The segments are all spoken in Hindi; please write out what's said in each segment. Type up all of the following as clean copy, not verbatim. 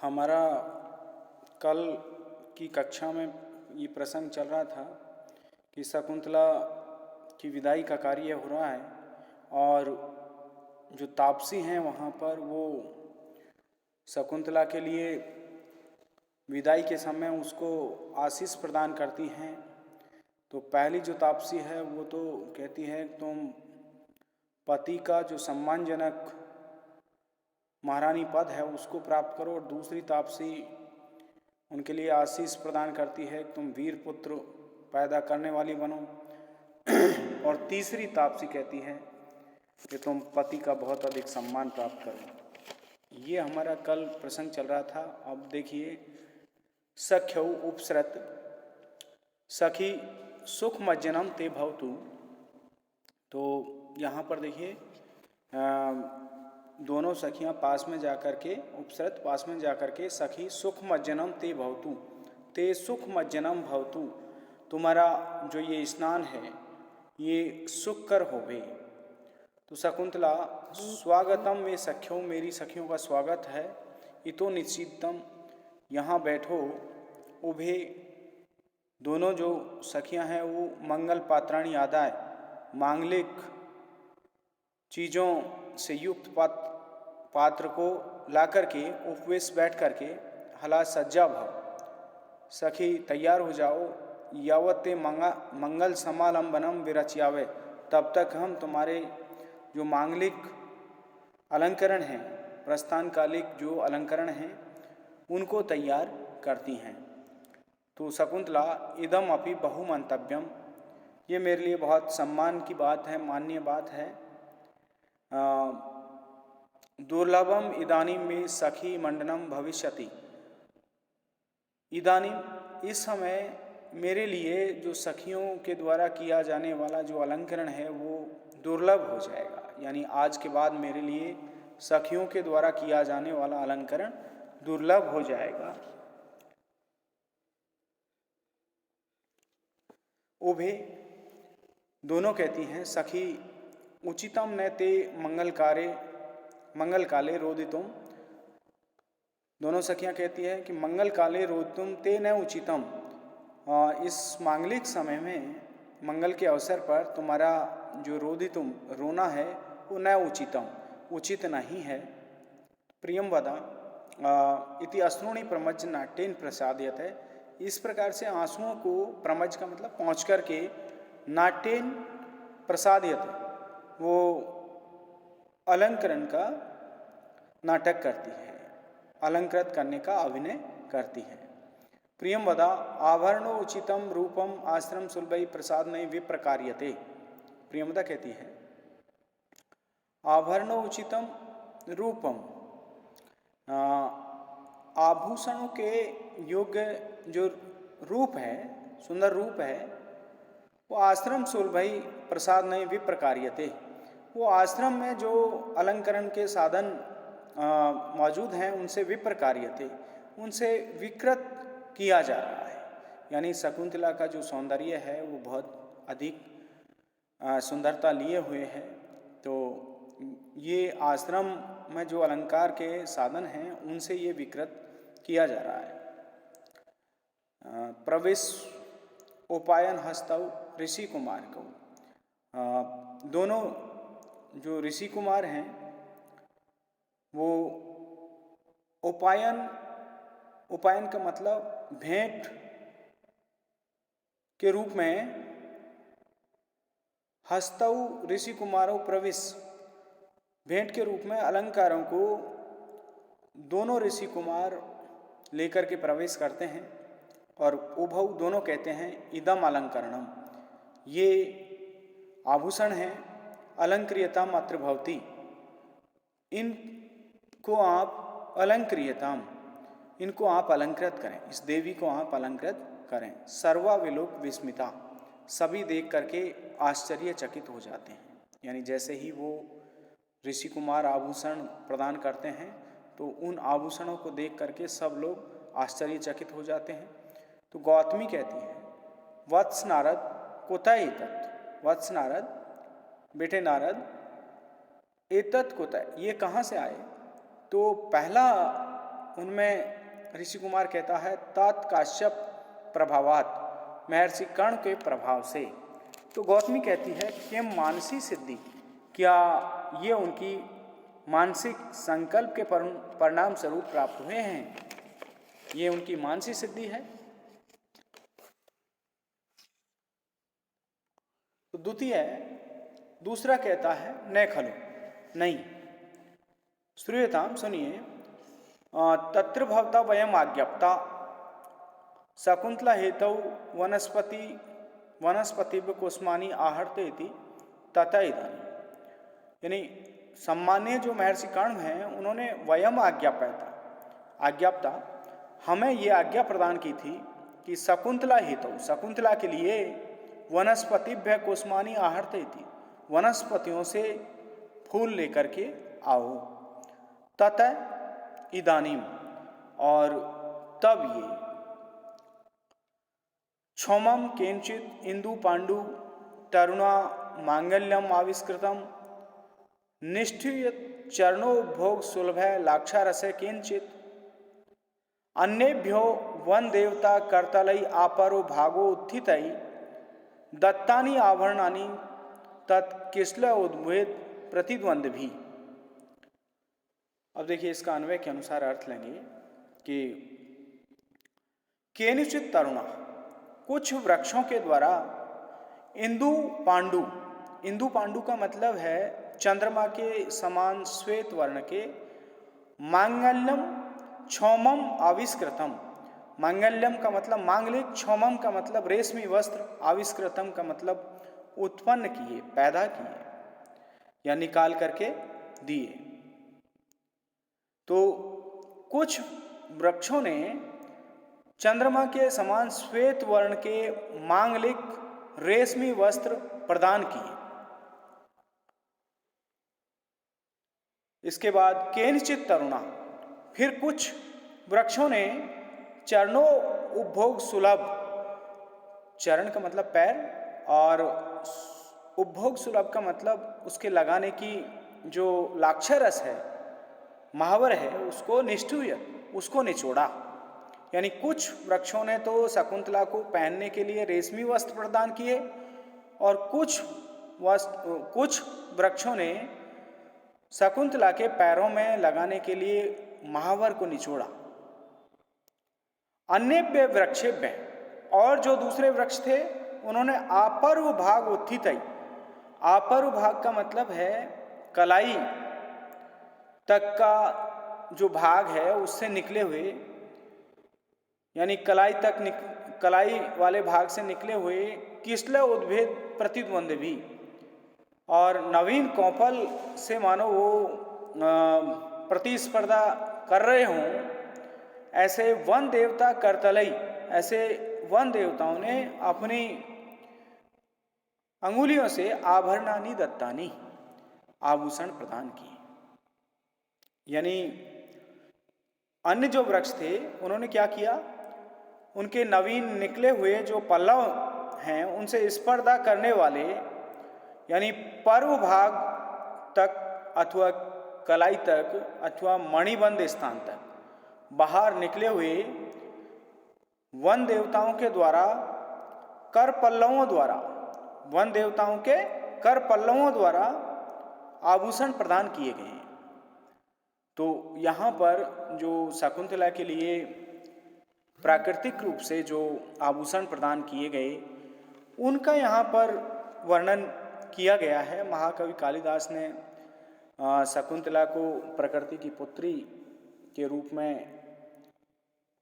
हमारा कल की कक्षा में ये प्रसंग चल रहा था कि शकुंतला की विदाई का कार्य हो रहा है और जो तापसी हैं वहाँ पर वो शकुंतला के लिए विदाई के समय उसको आशीष प्रदान करती हैं। तो पहली जो तापसी है वो तो कहती है तुम पति का जो सम्मानजनक महारानी पद है उसको प्राप्त करो, और दूसरी तापसी उनके लिए आशीष प्रदान करती है तुम वीर पुत्र पैदा करने वाली बनो, और तीसरी तापसी कहती है कि तुम पति का बहुत अधिक सम्मान प्राप्त करो। ये हमारा कल प्रसंग चल रहा था। अब देखिए, सख्यौ उपसृत सखी सुख मज्जनम ते भवतु। तो यहाँ पर देखिए दोनों सखियाँ पास में जाकर के, उपसृत पास में जाकर के, सखी सुख मज्जनम ते भवतु, ते सुख मज्जनम भवतु, तुम्हारा जो ये स्नान है ये सुखकर होवे। तो शकुंतला स्वागतम में सख्यों, मेरी सखियों का स्वागत है। इतो निश्चितम, यहाँ बैठो। उभे, दोनों जो सखियां हैं वो मंगल पात्राणी आदाय, मांगलिक चीज़ों से युक्त पात्र को ला करके उपवेश बैठ करके हला सज्जा भव, सखी तैयार हो जाओ। यावते मंगल समालंबनम विरच्यावे, तब तक हम तुम्हारे जो मांगलिक अलंकरण हैं, प्रस्थान कालिक जो अलंकरण हैं उनको तैयार करती हैं। तो शकुंतला इदम अपि बहु मंतव्यम, ये मेरे लिए बहुत सम्मान की बात है, मान्य बात है। दुर्लभम इदानीम में सखी मंडनम भविष्यति, इदानीम इस समय मेरे लिए जो सखियों के द्वारा किया जाने वाला जो अलंकरण है वो दुर्लभ हो जाएगा, यानी आज के बाद मेरे लिए सखियों के द्वारा किया जाने वाला अलंकरण दुर्लभ हो जाएगा। उभे, दोनों कहती हैं सखी उचितम न ते मंगल काले रोदितुम, दोनों सखियां कहती हैं कि मंगल काले रोदितुम ते न उचितम, इस मांगलिक समय में मंगल के अवसर पर तुम्हारा जो रोदितुम रोना है वो न उचितम, उचित नहीं है। प्रियम वदा इति अश्रूणि प्रमज्ज नाट्येन प्रसादयत है, इस प्रकार से आंसुओं को, प्रमज्ज का मतलब पहुँच करके, नाट्येन प्रसादयत, वो अलंकरण का नाटक करती है, अलंकृत करने का अभिनय करती है। प्रियम वदा आभरणो उचितम रूपम आश्रम सुलभई प्रसाद नहीं विप्रकार्यते, प्रियमदा कहती है आभरणो उचितम रूपम, आभूषणों के योग्य जो रूप है, सुंदर रूप है, वो आश्रम सुलभई प्रसाद नहीं विप्रकार्यते, वो आश्रम में जो अलंकरण के साधन मौजूद हैं उनसे विप्रकार्यते, उनसे विकृत किया जा रहा है। यानी शकुंतला का जो सौंदर्य है वो बहुत अधिक सुंदरता लिए हुए है। तो ये आश्रम में जो अलंकार के साधन हैं उनसे ये विकृत किया जा रहा है। प्रवेश उपायन हस्तव ऋषि कुमार को, दोनों जो ऋषि कुमार हैं वो उपायन का मतलब भेंट के रूप में, हस्तौ ऋषि कुमारों प्रवेश, भेंट के रूप में अलंकारों को दोनों ऋषि कुमार लेकर के प्रवेश करते हैं। और उभौ, दोनों कहते हैं इदम अलंकरणम, ये आभूषण हैं, अलंक्रियताम अत्र भवति, इनको आप अलंक्रियताम, इनको आप अलंकृत करें, इस देवी को आप अलंकृत करें। सर्वा विलोक विस्मिता, सभी देख करके आश्चर्यचकित हो जाते हैं। यानी जैसे ही वो ऋषि कुमार आभूषण प्रदान करते हैं तो उन आभूषणों को देख करके सब लोग आश्चर्यचकित हो जाते हैं। तो गौतमी कहती है वत्स नारद कुतः एतत्, वत्स नारद, बेटे नारद, एतत् कुतः, ये कहाँ से आए। तो पहला उनमें ऋषि कुमार कहता है तत्काश्यप प्रभावात, महर्षि कर्ण के प्रभाव से। तो गौतमी कहती है कि मानसी सिद्धि, क्या ये उनकी मानसिक संकल्प के परिणाम स्वरूप प्राप्त हुए हैं, ये उनकी मानसिक सिद्धि है। तो द्वितीय दूसरा कहता है न खलु, नहीं। श्रूयताम, सुनिए, तत्र भवता वयम आज्ञप्ता शकुंतला हेतु वनस्पति कुष्मानी आहर्ते इति तथा इदानीं। यानी सम्मान्य जो महर्षि कर्ण हैं उन्होंने वयम आज्ञाप्ता हमें ये आज्ञा प्रदान की थी कि शकुंतला हेतु, शकुंतला के लिए वनस्पतिभ्य कुष्मानी आहर्ते इति, वनस्पतियों से फूल लेकर के आओ। ततः इदानीम, और तब ये क्षौमम केंचित इंदु पांडु तरुणा मांगल्यम आविष्कृतम निष्ठिय चरणो भोग सुलभ लाक्षारसे केंचित अन्येभ्यो वन देवता करतलई आपरो भागो उत्थितई दत्तानि आभरणानि तत्किश्ल उद्भेद प्रतिद्वंद भी। अब देखिए इसका अन्वय के अनुसार अर्थ लेंगे कि केनिचित तरुणा, कुछ वृक्षों के द्वारा इंदु पांडु का मतलब है चंद्रमा के समान श्वेत वर्ण के, मांगल्यम क्षौमम आविष्कृतम, मांगल्यम का मतलब मांगलिक, क्षौमम का मतलब रेशमी वस्त्र, आविष्कृतम का मतलब उत्पन्न किए, पैदा किए या निकाल करके दिए। तो कुछ वृक्षों ने चंद्रमा के समान श्वेत वर्ण के मांगलिक रेशमी वस्त्र प्रदान किए। इसके बाद केनचित तरुणा, फिर कुछ वृक्षों ने चरणों उपभोग सुलभ, चरण का मतलब पैर और उपभोग सुलभ का मतलब उसके लगाने की जो लाक्षारस है, महावर है, उसको निष्ठुय, उसको निचोड़ा। यानी कुछ वृक्षों ने तो शकुंतला को पहनने के लिए रेशमी वस्त्र प्रदान किए और कुछ वृक्षों ने शकुंतला के पैरों में लगाने के लिए महावर को निचोड़ा। अन्येभ्य वृक्षेभ्य, और जो दूसरे वृक्ष थे उन्होंने आपर्व भाग उत्थितई, आपर्व भाग का मतलब है कलाई तक का जो भाग है उससे निकले हुए, यानी कलाई वाले भाग से निकले हुए किश्ल उद्भेद प्रतिद्वंद भी, और नवीन कौपल से मानो वो प्रतिस्पर्धा कर रहे हों, ऐसे वन देवता करतलई, ऐसे वन देवताओं ने अपनी अंगुलियों से आभरणानि दत्तानि, आभूषण प्रदान किए। यानी अन्य जो वृक्ष थे उन्होंने क्या किया, उनके नवीन निकले हुए जो पल्लव हैं उनसे स्पर्धा करने वाले, यानी पर्व भाग तक अथवा कलाई तक अथवा मणिबंध स्थान तक बाहर निकले हुए वन देवताओं के द्वारा कर पल्लवों द्वारा, वन देवताओं के कर पल्लवों द्वारा आभूषण प्रदान किए गए हैं। तो यहाँ पर जो शकुंतला के लिए प्राकृतिक रूप से जो आभूषण प्रदान किए गए उनका यहाँ पर वर्णन किया गया है। महाकवि कालिदास ने शकुंतला को प्रकृति की पुत्री के रूप में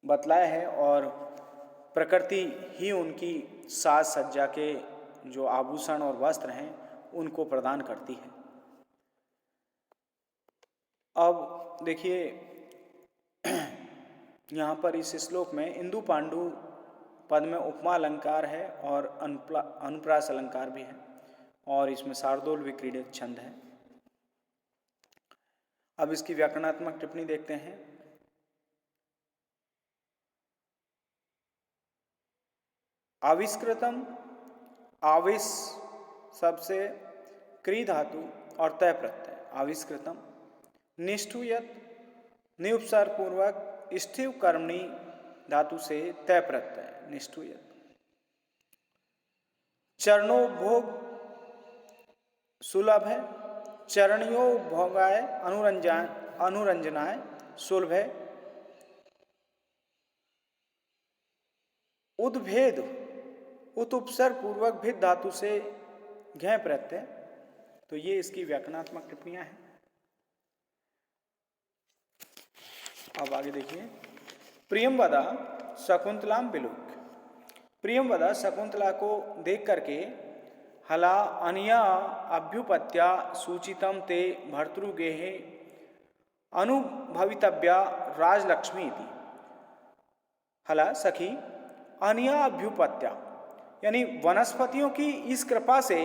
बतलाया है और प्रकृति ही उनकी साज सज्जा के जो आभूषण और वस्त्र हैं उनको प्रदान करती है। अब देखिए यहाँ पर इस श्लोक में इंदु पांडु पद में उपमा अलंकार है और अनुप्रास अलंकार भी है और इसमें शार्दूल विक्रीडित छंद है। अब इसकी व्याकरणात्मक टिप्पणी देखते हैं। आविष्कृतम, आविष सबसे क्री धातु और तय प्रत्यय, आविष्कृतम। निष्ठुयत, निउपसर्ग पूर्वक स्थिव कर्मणि धातु से तय प्रत्यय निष्ठूयत। चरणों भोग सुलभ है, चरणियों भोगाय अनुरंजनाय सुलभ है। उद्भेद उत उपसर्ग पूर्वक भेद धातु से घय प्रत्यय। तो ये इसकी व्याकरणात्मक टिप्पणियां हैं। अब आगे देखिए, प्रियंवदा शकुंतलाम विलोक। प्रियंवदा शकुंतला को देख करके हला अनिया अभ्युपत्या सूचितम ते भर्तृगेहे अनुभवितव्या राजलक्ष्मी थी। हला सखी अनिया अभ्युपत्या यानी वनस्पतियों की इस कृपा से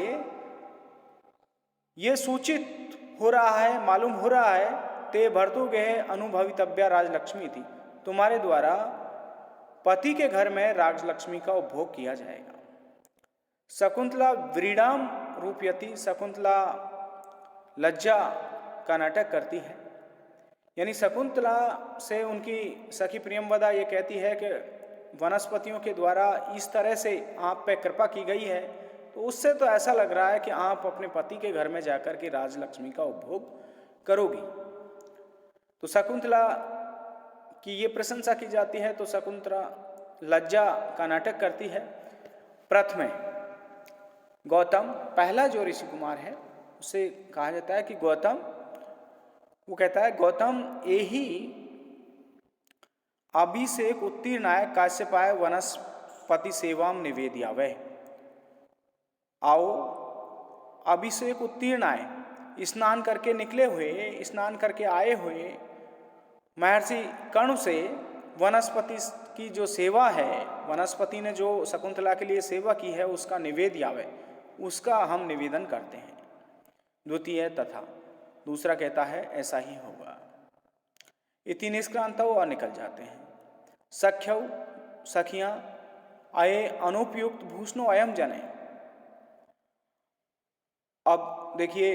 ये सूचित हो रहा है, मालूम हो रहा है, ते भर्तृगेहे अनुभवितव्या राजलक्ष्मी थी, तुम्हारे द्वारा पति के घर में राजलक्ष्मी का उपभोग किया जाएगा। शकुंतला व्रीडाम रूपयति, शकुंतला लज्जा का नाटक करती है। यानी शकुंतला से उनकी सखी प्रियंवदा ये कहती है कि वनस्पतियों के द्वारा इस तरह से आप पे कृपा की गई है, तो उससे तो ऐसा लग रहा है कि आप अपने पति के घर में जाकर के राजलक्ष्मी का उपभोग करोगी। तो शकुंतला की ये प्रशंसा की जाती है, तो शकुंतला लज्जा का नाटक करती है। प्रथम गौतम, पहला जो ऋषि कुमार है उसे कहा जाता है कि गौतम, वो कहता है गौतम एही अभिषेक उत्तीर्णाय काश्यपाय वनस्पति सेवाम निवेद्यावै। आओ अभिषेक उत्तीर्णाय, स्नान करके निकले हुए, स्नान करके आए हुए महर्षि कर्ण से वनस्पति की जो सेवा है, वनस्पति ने जो शकुंतला के लिए सेवा की है उसका निवेद्यावै, उसका हम निवेदन करते हैं। द्वितीय तथा, दूसरा कहता है ऐसा ही होगा। इति निष्क्रांत और निकल जाते हैं। सख्यौ सखियां अये अनुपयुक्त भूषणो अयम जने। अब देखिए,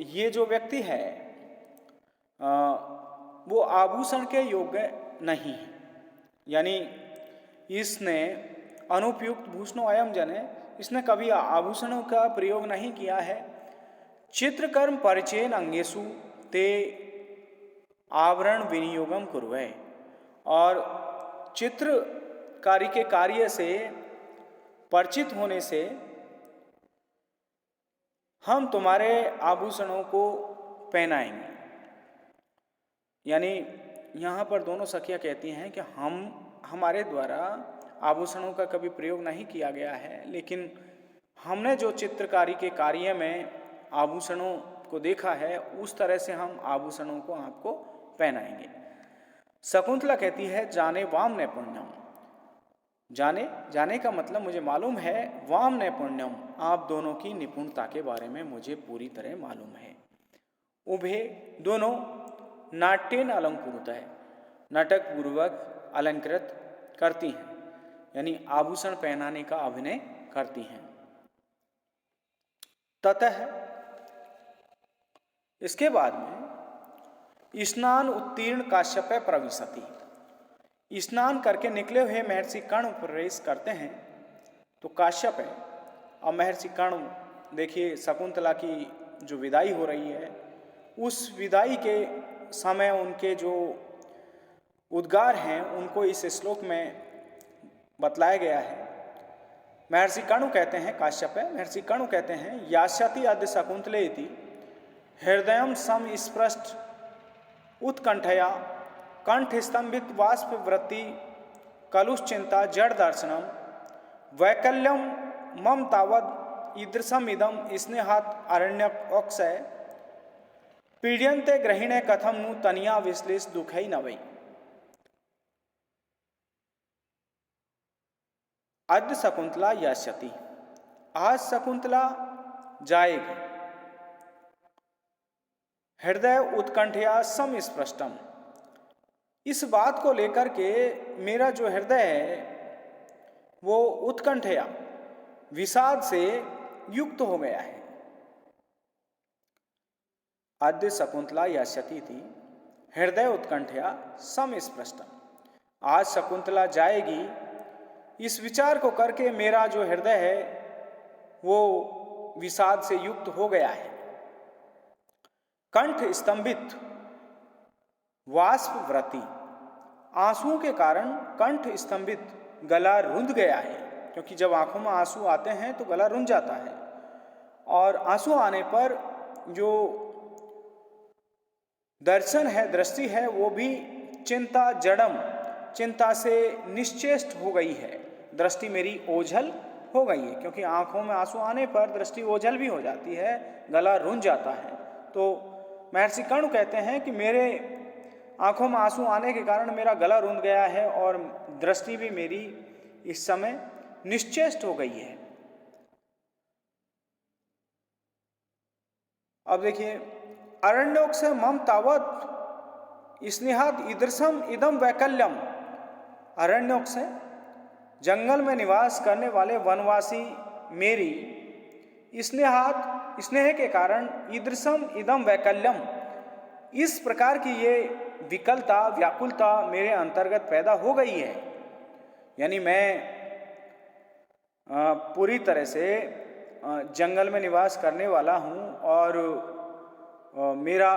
ये जो व्यक्ति है वो आभूषण के योग्य नहीं है, यानी इसने अनुपयुक्त भूषणो अयम जने, इसने कभी आभूषणों का प्रयोग नहीं किया है। चित्रकर्म परिचयन अंगेशु ते आवरण विनियोगम कुर्वै, और चित्रकारी के कार्य से परिचित होने से हम तुम्हारे आभूषणों को पहनाएंगे। यानी यहाँ पर दोनों सखियाँ कहती हैं कि हमारे द्वारा आभूषणों का कभी प्रयोग नहीं किया गया है, लेकिन हमने जो चित्रकारी के कार्य में आभूषणों को देखा है उस तरह से हम आभूषणों को आपको पहनाएंगे। शकुंतला कहती है जाने वाम नैपुण्यम, जाने का मतलब मुझे मालूम है, वाम नैपुण्यम, आप दोनों की निपुणता के बारे में मुझे पूरी तरह मालूम है। उभे दोनों नाट्येन अलंकृत है, नाटक पूर्वक अलंकृत करती हैं, यानी आभूषण पहनाने का अभिनय करती हैं। ततः इसके बाद में स्नान उत्तीर्ण काश्यप प्रविशति, स्नान करके निकले हुए महर्षि कर्ण प्रवेश करते हैं। तो काश्यप है और महर्षि कर्ण, देखिए शकुंतला की जो विदाई हो रही है, उस विदाई के समय उनके जो उद्गार हैं उनको इस श्लोक में बतलाया गया है। महर्षि कर्ण कहते हैं, काश्यप है, महर्षि कर्ण कहते हैं यास्यति अद्य शकुंतले इति हृदयम सम स्पृष्ट उत्कंठया कंठ स्तंभित वाष्प वृत्ति कलुश्चिंता जड़ दर्शनम वैकल्यम मम तावद ईदृशम इदम स्नेहात अरण्यक अक्षय पीड्यन्ते ग्रहिणे कथम नु तनिया विश्लेष दुखई नवई। अद्य शकुंतला यास्यति, आज शकुंतला जाएगी। हृदय उत्कंठया समस्पृष्टम, इस बात को लेकर के मेरा जो हृदय है वो उत्कंठया विषाद से युक्त हो गया है। अद्य शकुंतला यास्यति थी हृदय उत्कंठया समस्पृष्टम, आज शकुंतला जाएगी, इस विचार को करके मेरा जो हृदय है वो विषाद से युक्त हो गया है। कंठ स्तंभित वाष्प व्रति, आंसुओं के कारण कंठ स्तंभित, गला रुंध गया है, क्योंकि जब आंखों में आंसू आते हैं तो गला रुंध जाता है। और आंसू आने पर जो दर्शन है, दृष्टि है, वो भी चिंता जड़म, चिंता से निश्चेष्ट हो गई है। दृष्टि मेरी ओझल हो गई है, क्योंकि आंखों में आंसू आने पर दृष्टि ओझल भी हो जाती है, गला रुंध जाता है। तो महर्षि कर्ण कहते हैं कि मेरे आंखों में आंसू आने के कारण मेरा गला रुंध गया है और दृष्टि भी मेरी इस समय निश्चेष्ट हो गई है। अब देखिए, अरण्योक से मम तावत स्नेहात ईदृशम इदम वैकल्यम, अरण्योक से जंगल में निवास करने वाले वनवासी मेरी स्नेहात, स्नेह के कारण, ईदृशम इदम वैकल्यम, इस प्रकार की ये विकलता, व्याकुलता मेरे अंतर्गत पैदा हो गई है। यानी मैं पूरी तरह से जंगल में निवास करने वाला हूँ और मेरा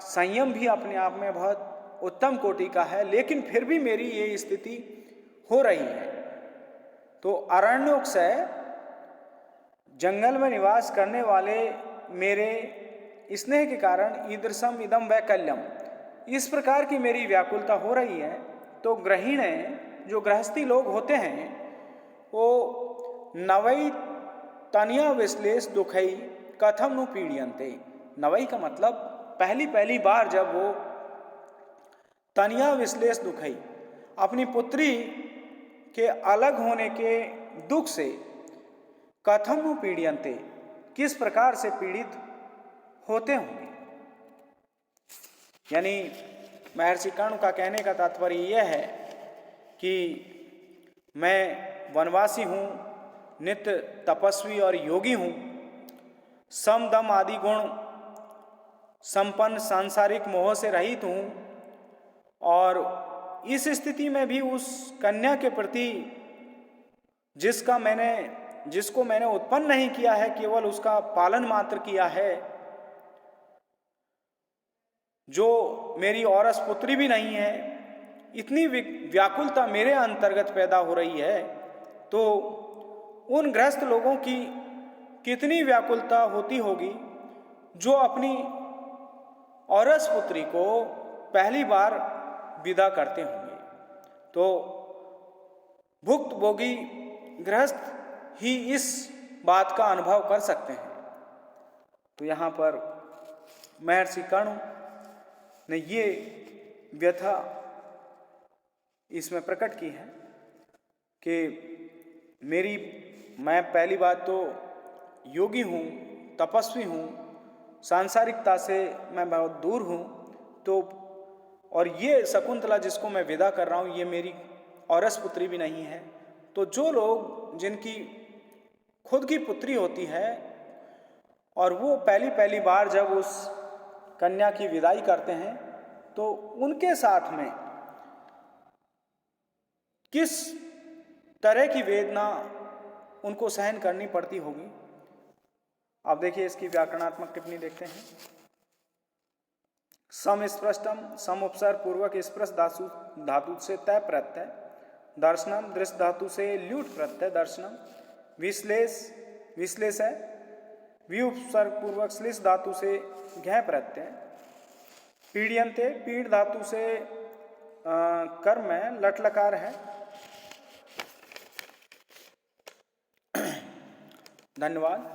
संयम भी अपने आप में बहुत उत्तम कोटि का है, लेकिन फिर भी मेरी ये स्थिति हो रही है। तो अरण्योक से जंगल में निवास करने वाले मेरे स्नेह के कारण ईदृशम इदम वैकल्यम, इस प्रकार की मेरी व्याकुलता हो रही है। तो गृहिणी, जो गृहस्थी लोग होते हैं, वो नवई तनिया विश्लेष दुखई कथम नु पीड़ियंते, नवई का मतलब पहली पहली बार जब वो तनिया विश्लेष दुखई, अपनी पुत्री के अलग होने के दुख से, कथम नु पीड़ियंते, किस प्रकार से पीड़ित होते होंगे। यानी महर्षि कर्ण का कहने का तात्पर्य यह है कि मैं वनवासी हूँ, नित्य तपस्वी और योगी हूँ, सम दम आदि गुण संपन्न, सांसारिक मोह से रहित हूँ, और इस स्थिति में भी उस कन्या के प्रति जिसको मैंने उत्पन्न नहीं किया है, केवल उसका पालन मात्र किया है, जो मेरी औरस पुत्री भी नहीं है, इतनी व्याकुलता मेरे अंतर्गत पैदा हो रही है। तो उन गृहस्थ लोगों की कितनी व्याकुलता होती होगी जो अपनी औरस पुत्री को पहली बार विदा करते होंगे। तो भुक्त भोगी गृहस्थ ही इस बात का अनुभव कर सकते हैं। तो यहाँ पर महर्षि कर्ण ने ये व्यथा इसमें प्रकट की है कि मैं पहली बात तो योगी हूँ, तपस्वी हूँ, सांसारिकता से मैं बहुत दूर हूँ, तो और ये शकुंतला जिसको मैं विदा कर रहा हूँ, ये मेरी औरस पुत्री भी नहीं है। तो जो लोग जिनकी खुद की पुत्री होती है और वो पहली बार जब उस कन्या की विदाई करते हैं, तो उनके साथ में किस तरह की वेदना उनको सहन करनी पड़ती होगी। अब देखिए इसकी व्याकरणात्मक टिप्पणी देखते हैं। सम स्पृष्टम, सम उपसर्ग पूर्वक स्पृश धातु से तय प्रत्यय, दर्शनम दृश्य धातु से ल्यूट प्रत्यय दर्शनम, विश्लेष है वि उपसर्ग पूर्वक श्लिष धातु से घय प्रत्यय, पीड़यन्ते पीड़ धातु से कर्म में लट लकार है। धन्यवाद।